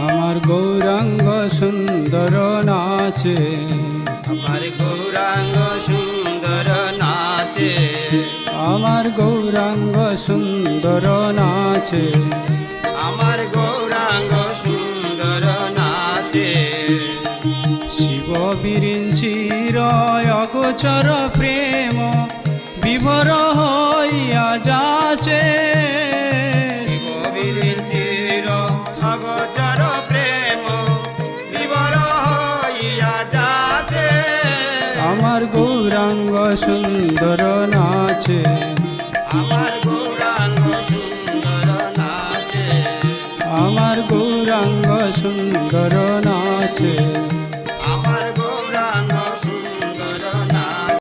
আমার গৌরাঙ্গ সুন্দর নাচে, আমার গৌরাঙ্গ সুন্দর নাচে, আমার গৌরাঙ্গ সুন্দর নাচে, আমার গৌরাঙ্গ সুন্দর নাচে। শিব বিরিঞ্চির অগোচর প্রেম বিভোর হইয়া যাচে, শিব বিরিঞ্চির অগোচর প্রেম বিভোর হইয়া যাচে। আমার গৌরাঙ্গ সুন্দর নাচে, আমার গৌরাঙ্গ সুন্দর নাচে, আমার গৌরাঙ্গ সুন্দর